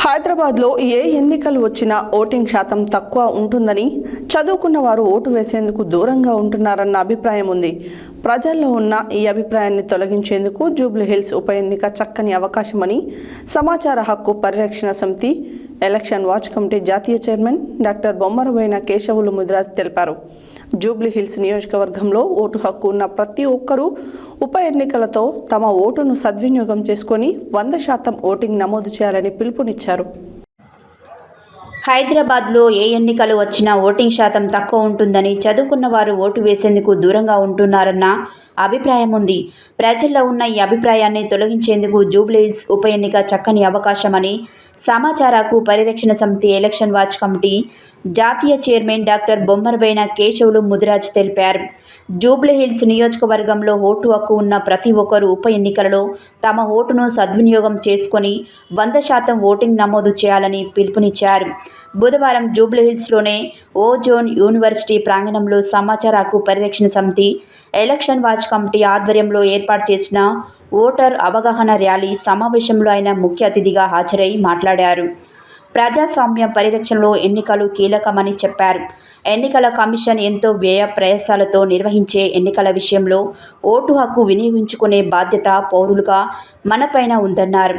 హైదరాబాద్లో ఏ ఎన్నికలు వచ్చినా ఓటింగ్ శాతం తక్కువ ఉంటుందని, చదువుకున్న వారు ఓటు వేసేందుకు దూరంగా ఉంటున్నారన్న అభిప్రాయం ఉంది. ప్రజల్లో ఉన్న ఈ అభిప్రాయాన్ని తొలగించేందుకు జూబ్లీహిల్స్ ఉప ఎన్నిక చక్కని అవకాశమని సమాచార హక్కు పరిరక్షణ సమితి ఎలక్షన్ వాచ్ కమిటీ జాతీయ చైర్మన్ డాక్టర్ బొమ్మరబోయిన కేశవులు ముదిరాజ్ తెలిపారు. జూబ్లీహిల్స్ నియోజకవర్గంలో ఓటు హక్కు ఉన్న ప్రతి ఒక్కరూ ఉప ఎన్నికలతో తమ ఓటును సద్వినియోగం చేసుకొని 100% ఓటింగ్ నమోదు చేయాలని పిలుపునిచ్చారు. హైదరాబాద్లో ఏ ఎన్నికలు వచ్చినా ఓటింగ్ శాతం తక్కువ ఉంటుందని, చదువుకున్న వారు ఓటు వేసేందుకు దూరంగా ఉంటున్నారన్న అభిప్రాయం ఉంది. ప్రజల్లో ఉన్న ఈ అభిప్రాయాన్ని తొలగించేందుకు జూబ్లీహిల్స్ ఉప ఎన్నిక చక్కని అవకాశమని సమాచార హక్కు పరిరక్షణ సమితి ఎలక్షన్ వాచ్ కమిటీ జాతీయ చైర్మన్ డాక్టర్ బొమ్మరబోయిన కేశవులు ముదిరాజ్ తెలిపారు. జూబ్లీహిల్స్ నియోజకవర్గంలో ఓటు హక్కు ఉన్న ప్రతి ఒక్కరూ ఉప ఎన్నికలలో తమ ఓటును సద్వినియోగం చేసుకొని 100% ఓటింగ్ నమోదు చేయాలని పిలుపునిచ్చారు. బుధవారం జూబ్లీహిల్స్లోనే ఓజోన్ యూనివర్సిటీ ప్రాంగణంలో సమాచార హక్కు పరిరక్షణ సమితి ఎలక్షన్ వాచ్ కమిటీ ఆధ్వర్యంలో ఏర్పాటు చేసిన ఓటర్ అవగాహన ర్యాలీ సమావేశంలో ఆయన ముఖ్య అతిథిగా హాజరై మాట్లాడారు. ప్రజాస్వామ్య పరిరక్షణలో ఎన్నికలు కీలకమని చెప్పారు. ఎన్నికల కమిషన్ ఎంతో వ్యయ ప్రయాసాలతో నిర్వహించే ఎన్నికల విషయంలో ఓటు హక్కు వినియోగించుకునే బాధ్యత పౌరులుగా మనపైన ఉందన్నారు.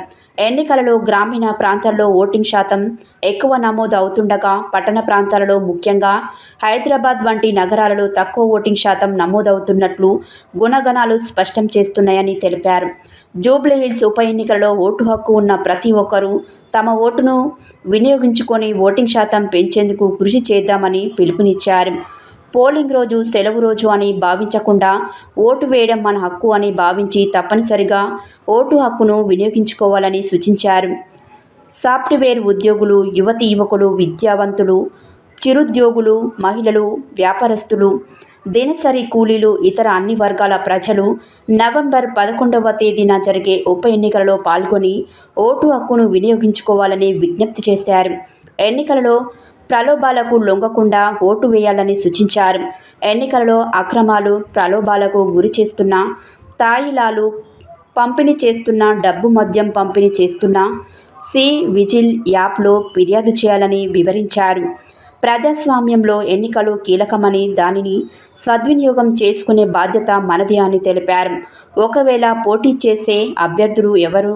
ఎన్నికలలో గ్రామీణ ప్రాంతాల్లో ఓటింగ్ శాతం ఎక్కువ నమోదు అవుతుండగా, పట్టణ ప్రాంతాలలో ముఖ్యంగా హైదరాబాద్ వంటి నగరాలలో తక్కువ ఓటింగ్ శాతం నమోదవుతున్నట్లు గుణగణాలు స్పష్టం చేస్తున్నాయని తెలిపారు. జూబ్లీహిల్స్ ఉప ఎన్నికలలో ఓటు హక్కు ఉన్న ప్రతి ఒక్కరూ తమ ఓటును వినియోగించుకొని ఓటింగ్ శాతం పెంచేందుకు కృషి చేద్దామని పిలుపునిచ్చారు. పోలింగ్ రోజు సెలవు రోజు అని భావించకుండా ఓటు వేయడం మన హక్కు అని భావించి తప్పనిసరిగా ఓటు హక్కును వినియోగించుకోవాలని సూచించారు. సాఫ్ట్వేర్ ఉద్యోగులు, యువతీ యువకులు, విద్యావంతులు, చిరుద్యోగులు, మహిళలు, వ్యాపారస్తులు, దినసరి కూలీలు, ఇతర అన్ని వర్గాల ప్రజలు నవంబర్ 11వ తేదీన జరిగే ఉప ఎన్నికలలో పాల్గొని ఓటు హక్కును వినియోగించుకోవాలని విజ్ఞప్తి చేశారు. ఎన్నికలలో ప్రలోభాలకు లొంగకుండా ఓటు వేయాలని సూచించారు. ఎన్నికలలో అక్రమాలు, ప్రలోభాలకు గురి చేస్తున్న, తాయిలాలు పంపిణీ చేస్తున్న, డబ్బు మద్యం పంపిణీ చేస్తున్న సి విజిల్ యాప్లో ఫిర్యాదు చేయాలని వివరించారు. ప్రజాస్వామ్యంలో ఎన్నికలు కీలకమని, దానిని సద్వినియోగం చేసుకునే బాధ్యత మనది అని తెలిపారు. ఒకవేళ పోటీ చేసే అభ్యర్థులు ఎవరు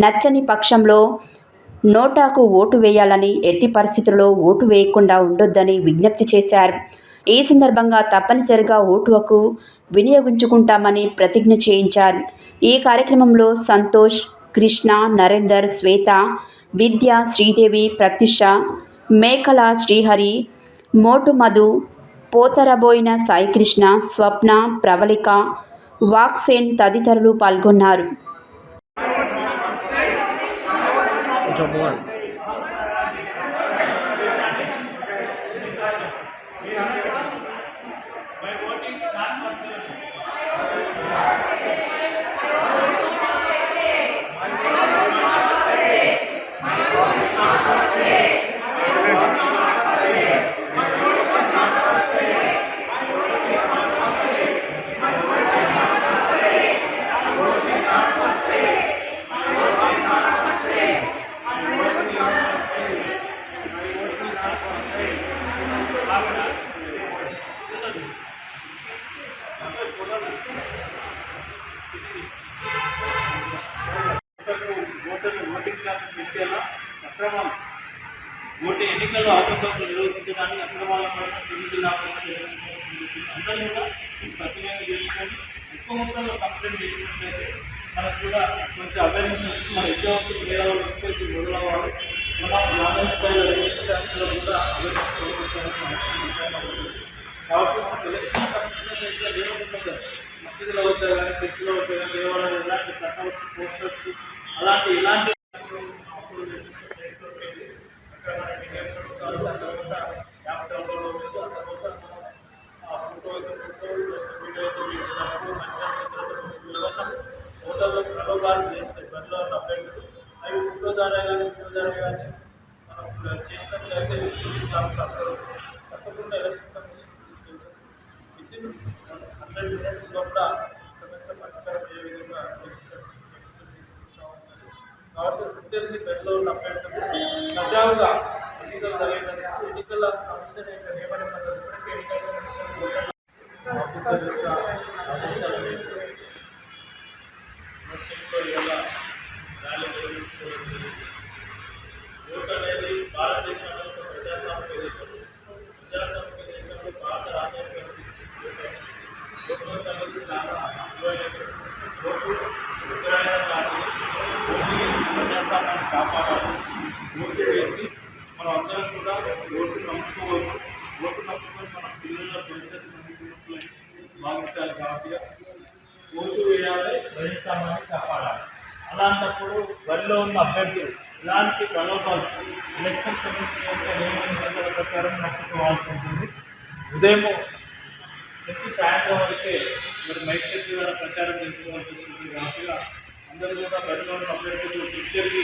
నచ్చని పక్షంలో నోటాకు ఓటు వేయాలని, ఎట్టి పరిస్థితుల్లో ఓటు వేయకుండా ఉండొద్దని విజ్ఞప్తి చేశారు. ఈ సందర్భంగా తప్పనిసరిగా ఓటు హక్కు వినియోగించుకుంటామని ప్రతిజ్ఞ చేయించారు. ఈ కార్యక్రమంలో సంతోష్, కృష్ణ, నరేందర్, శ్వేత, విద్య, శ్రీదేవి, ప్రత్యుష, మేకల శ్రీహరి, మోటు మధు, పోతరబోయిన సాయికృష్ణ, స్వప్న, ప్రవళిక, వాక్సేన్ తదితరులు పాల్గొన్నారు. ఓటు ఎన్నికల్లో అవకాశాలు నిర్వహించడానికి అక్రమాల అందరూ కూడా సద్వినియోగం చేసుకొని ఎక్కువ మొత్తంలో కంప్లైంట్ చేసినట్లయితే మనకు కూడా కొంచెం అవేర్నెస్ వస్తుంది. మన విద్యావంతులు వేరే వాళ్ళు వచ్చేసి మొదలవ్వాలి. మనం గ్రామీణ స్థాయిలో రిజిస్టర్ ట్యాక్స్లో కూడా అవేర్నెస్ కాబట్టి మనం ఎలక్షన్ కమిషన్ అయితే లేకుండా మసీదులో అవుతాయి కానీ, చర్చిలో అవుతాయి కానీ, దేవాలయాలు ఇలాంటి కట్అవుట్స్, పోస్టర్స్ అలాంటి ఇలాంటి ప్రలోభాలు చేస్తాయి. బండ్లో అభ్యర్థులు అవి ఫోటో ద్వారా కానీ మనం చేసినట్లయితే తప్పకుండా ఎలక్షన్ కమిషన్ వితిన్ 100 minutes లోపల సమస్య పరిష్కారం అయ్యే విధంగా కాబట్టి ఇద్దరిని బెడ్లో ఉన్న అభ్యర్థులు సజావుగా ఎన్నికలు జరిగేందుకు ఎన్నికల సమస్యను నియమనం ఇప్పటికే ఎన్నికల కమిషన్ ఆఫీసర్ యొక్క ఆదేశాల మేరకు ముస్లింలో ఇలా ర్యాలీ నిర్వహించుకోవాలి. ఓటు అనేది భారతదేశంలో ఒక ప్రజాస్వామిక దేశం. ప్రజాస్వామిక దేశంలో భారత రాజ్యాంగ ఓటు అనేది చాలా విలువైనది. ఓటు ఉత్తరాయణ కానీ ఓటు వేసి ప్రజాస్వామ్యాన్ని కాపాడాలి. ఓటు వేసి మనం అందరం కూడా ఓటు నమ్ముకోవచ్చు. ఓటు నమ్ముకొని మన పిల్లల భవిష్యత్తు నమ్ముకున్నట్లయితే భావించాలి. కాబట్టి ఓటు వేయాలి, ప్రజాస్వామ్యాన్ని కాపాడాలి. అలాంటప్పుడు బరిలో ఉన్న అభ్యర్థులు ఇలాంటి ప్రలోభాలు ఎలక్షన్ కమిషన్ యొక్క నియమాల ప్రకారం నప్పుకోవాల్సి ఉంటుంది. ఉదయం నుంచి సాయంత్రం వరకే మరి మైక్ సెట్ ద్వారా ప్రచారం చేసుకోవాల్సి వస్తుంది. కాబట్టి అందరూ కూడా బరిలో ఉన్న అభ్యర్థులు ఇద్దరికి